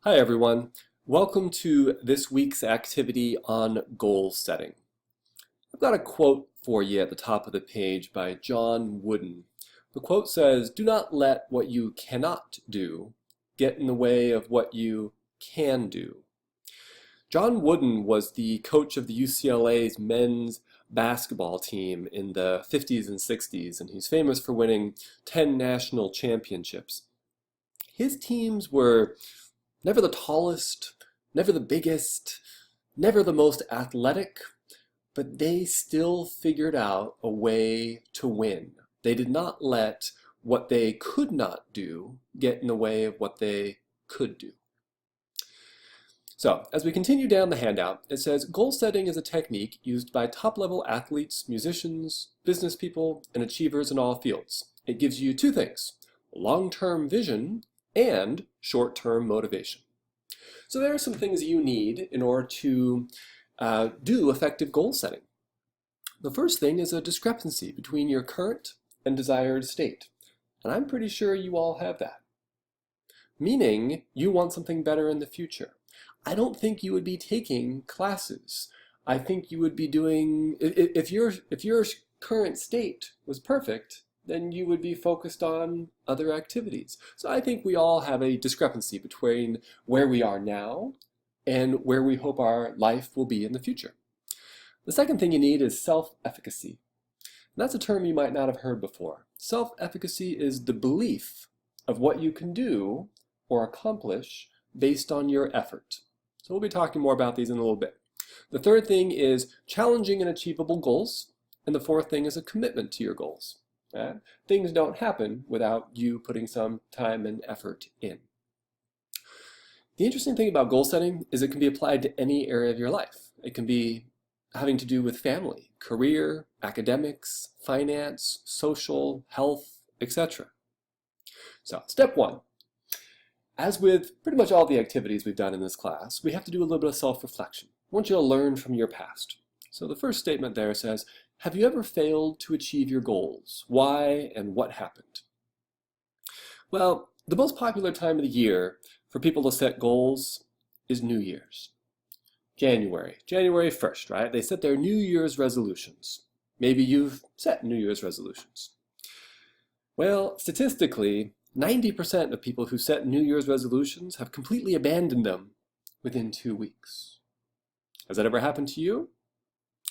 Hi everyone. Welcome to this week's activity on goal setting. I've got a quote for you at the top of the page by John Wooden. The quote says, "Do not let what you cannot do get in the way of what you can do." John Wooden was the coach of the UCLA's men's basketball team in the 50s and 60s, and he's famous for winning 10 national championships. His teams were never the tallest, never the biggest, never the most athletic, but they still figured out a way to win. They did not let what they could not do get in the way of what they could do. So, as we continue down the handout, it says, goal setting is a technique used by top-level athletes, musicians, business people, and achievers in all fields. It gives you two things: long-term vision and short-term motivation. So there are some things you need in order to do effective goal setting. The first thing is a discrepancy between your current and desired state. And I'm pretty sure you all have that. Meaning you want something better in the future. I don't think you would be taking classes. I think you would be doing, if your current state was perfect, then you would be focused on other activities. So I think we all have a discrepancy between where we are now and where we hope our life will be in the future. The second thing you need is self-efficacy. And that's a term you might not have heard before. Self-efficacy is the belief of what you can do or accomplish based on your effort. So we'll be talking more about these in a little bit. The third thing is challenging and achievable goals. And the fourth thing is a commitment to your goals. Things don't happen without you putting some time and effort in. The interesting thing about goal setting is it can be applied to any area of your life. It can be having to do with family, career, academics, finance, social, health, etc. So, step one. As with pretty much all the activities we've done in this class, we have to do a little bit of self-reflection. I want you to learn from your past. So the first statement there says, have you ever failed to achieve your goals? Why and what happened? Well, the most popular time of the year for people to set goals is New Year's. January 1st, right? They set their New Year's resolutions. Maybe you've set New Year's resolutions. Well, statistically, 90% of people who set New Year's resolutions have completely abandoned them within 2 weeks. Has that ever happened to you?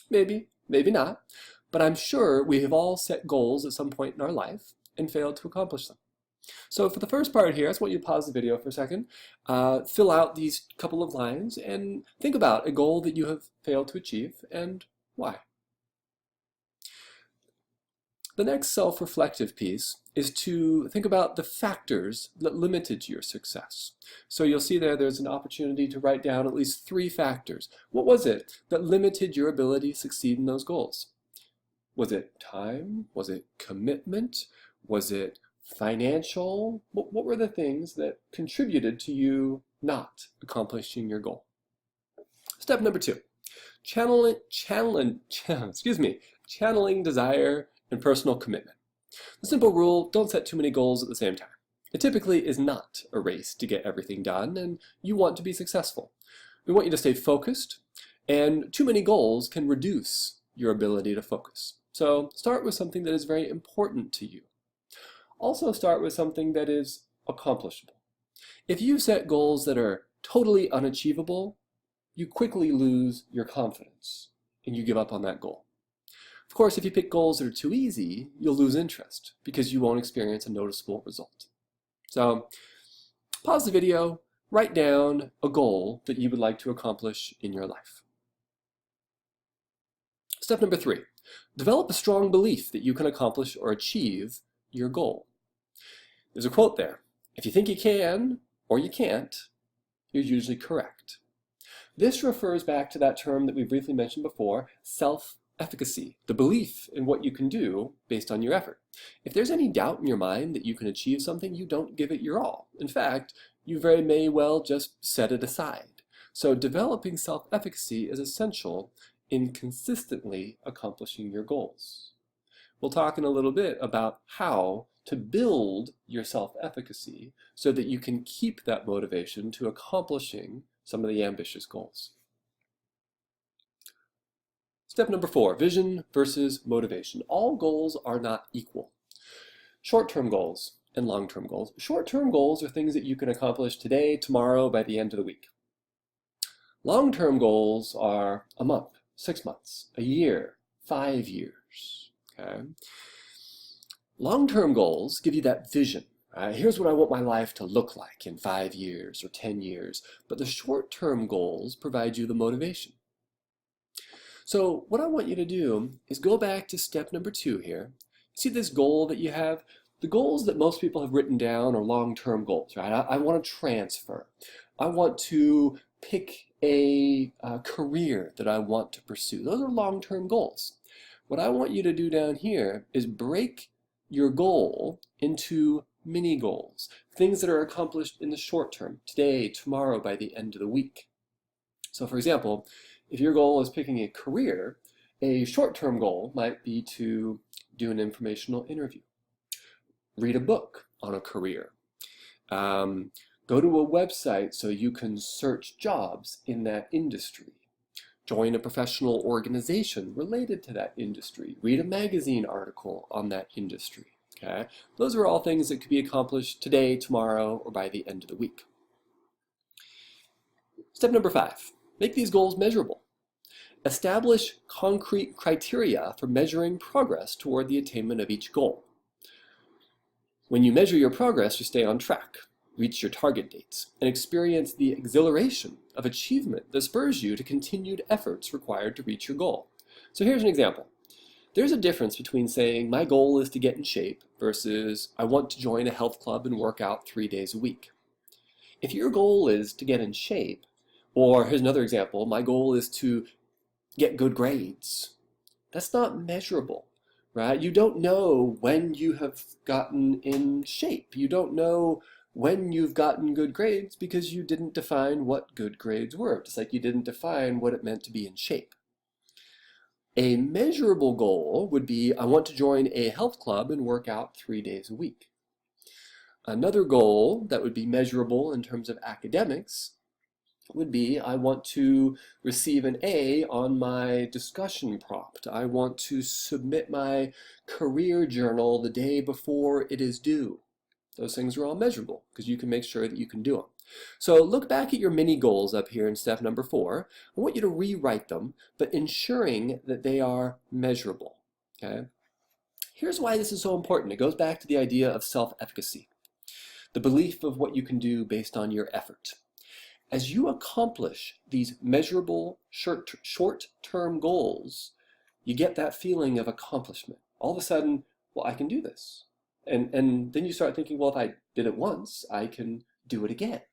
Maybe, maybe not, but I'm sure we have all set goals at some point in our life and failed to accomplish them. So for the first part here, I just want you to pause the video for a second, fill out these couple of lines, and think about a goal that you have failed to achieve and why. The next self-reflective piece is to think about the factors that limited your success. So you'll see there's an opportunity to write down at least 3 factors. What was it that limited your ability to succeed in those goals? Was it time? Was it commitment? Was it financial? What were the things that contributed to you not accomplishing your goal? Step number 2, channeling desire and personal commitment. The simple rule, don't set too many goals at the same time. It typically is not a race to get everything done, and you want to be successful. We want you to stay focused, and too many goals can reduce your ability to focus. So start with something that is very important to you. Also start with something that is accomplishable. If you set goals that are totally unachievable, you quickly lose your confidence, and you give up on that goal. Of course, if you pick goals that are too easy, you'll lose interest because you won't experience a noticeable result. So, pause the video, write down a goal that you would like to accomplish in your life. Step number 3, develop a strong belief that you can accomplish or achieve your goal. There's a quote there. If you think you can or you can't, you're usually correct. This refers back to that term that we briefly mentioned before, self-efficacy, the belief in what you can do based on your effort. If there's any doubt in your mind that you can achieve something, you don't give it your all. In fact, you very may well just set it aside. So developing self-efficacy is essential in consistently accomplishing your goals. We'll talk in a little bit about how to build your self-efficacy so that you can keep that motivation to accomplishing some of the ambitious goals. Step number 4, vision versus motivation. All goals are not equal. Short-term goals and long-term goals. Short-term goals are things that you can accomplish today, tomorrow, by the end of the week. Long-term goals are a month, 6 months, a year, 5 years. Okay? Long-term goals give you that vision. Here's what I want my life to look like in 5 years or 10 years. But the short-term goals provide you the motivation. So what I want you to do is go back to step number 2 here. See this goal that you have? The goals that most people have written down are long-term goals, right? I want to transfer. I want to pick a career that I want to pursue. Those are long-term goals. What I want you to do down here is break your goal into mini goals, things that are accomplished in the short term, today, tomorrow, by the end of the week. So for example, if your goal is picking a career, a short-term goal might be to do an informational interview, read a book on a career, go to a website so you can search jobs in that industry, join a professional organization related to that industry, read a magazine article on that industry. Okay? Those are all things that could be accomplished today, tomorrow, or by the end of the week. Step number 5, make these goals measurable. Establish concrete criteria for measuring progress toward the attainment of each goal. When you measure your progress, you stay on track, reach your target dates, and experience the exhilaration of achievement that spurs you to continued efforts required to reach your goal. So here's an example. There's a difference between saying my goal is to get in shape versus I want to join a health club and work out 3 days a week. If your goal is to get in shape, or here's another example, my goal is to get good grades, that's not measurable. Right? You don't know when you have gotten in shape. You don't know when you've gotten good grades because you didn't define what good grades were, just like you didn't define what it meant to be in shape. A measurable goal would be, I want to join a health club and work out 3 days a week. Another goal that would be measurable in terms of academics would be, I want to receive an A on my discussion prompt. I want to submit my career journal the day before it is due. Those things are all measurable because you can make sure that you can do them. So look back at your mini goals up here in step number 4. I want you to rewrite them, but ensuring that they are measurable. Okay? Here's why this is so important. It goes back to the idea of self-efficacy, the belief of what you can do based on your effort. As you accomplish these measurable short-term goals, you get that feeling of accomplishment. All of a sudden, well, I can do this. And then you start thinking, well, if I did it once, I can do it again.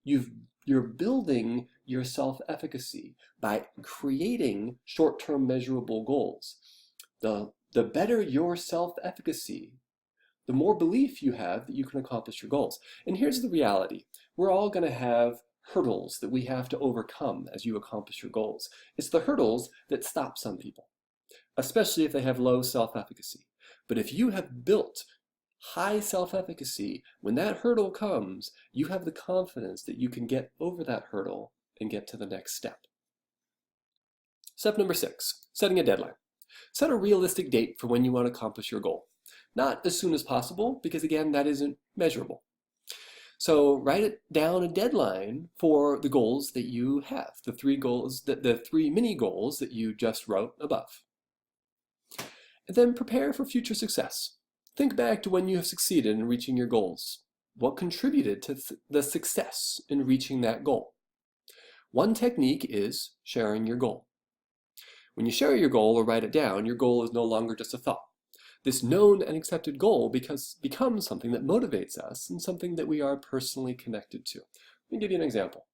You're building your self-efficacy by creating short-term measurable goals. The better your self-efficacy, the more belief you have that you can accomplish your goals. And here's the reality. We're all going to have hurdles that we have to overcome as you accomplish your goals. It's the hurdles that stop some people, especially if they have low self-efficacy. But if you have built high self-efficacy, when that hurdle comes, you have the confidence that you can get over that hurdle and get to the next step. Step number 6, setting a deadline. Set a realistic date for when you want to accomplish your goal. Not as soon as possible, because again, that isn't measurable. So write down a deadline for the goals that you have, the 3 mini goals that you just wrote above. And then prepare for future success. Think back to when you have succeeded in reaching your goals. What contributed to the success in reaching that goal? One technique is sharing your goal. When you share your goal or write it down, your goal is no longer just a thought. This known and accepted goal becomes something that motivates us and something that we are personally connected to. Let me give you an example.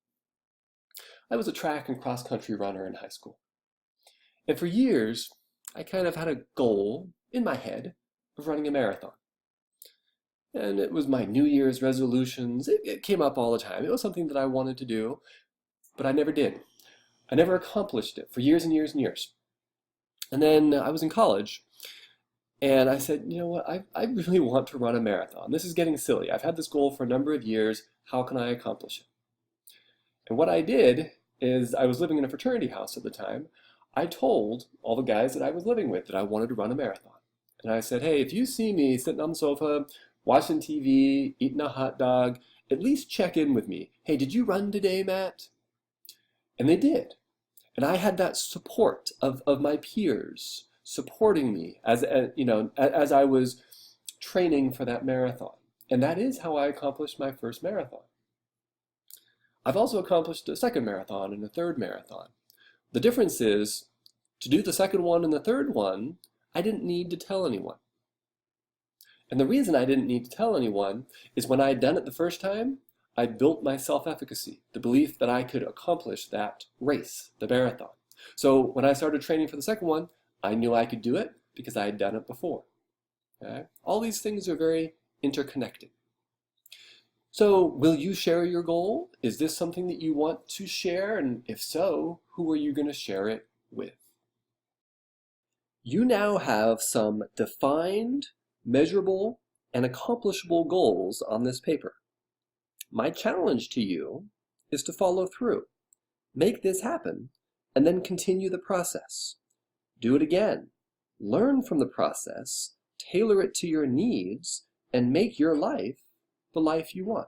I was a track and cross-country runner in high school. And for years, I kind of had a goal in my head of running a marathon. And it was my New Year's resolutions. It came up all the time. It was something that I wanted to do, but I never did. I never accomplished it for years and years and years. And then I was in college, And I said, you know what, I really want to run a marathon. This is getting silly. I've had this goal for a number of years. How can I accomplish it? And what I did is, I was living in a fraternity house at the time. I told all the guys that I was living with that I wanted to run a marathon. And I said, hey, if you see me sitting on the sofa, watching TV, eating a hot dog, at least check in with me. Hey, did you run today, Matt? And they did. And I had that support of my peers supporting me as I was training for that marathon. And that is how I accomplished my first marathon. I've also accomplished a second marathon and a third marathon. The difference is, to do the second one and the third one, I didn't need to tell anyone. And the reason I didn't need to tell anyone is, when I had done it the first time, I built my self-efficacy, the belief that I could accomplish that race, the marathon. So when I started training for the second one, I knew I could do it because I had done it before. Okay? All these things are very interconnected. So will you share your goal? Is this something that you want to share? And if so, who are you going to share it with? You now have some defined, measurable, and accomplishable goals on this paper. My challenge to you is to follow through. Make this happen, and then continue the process. Do it again. Learn from the process, tailor it to your needs, and make your life the life you want.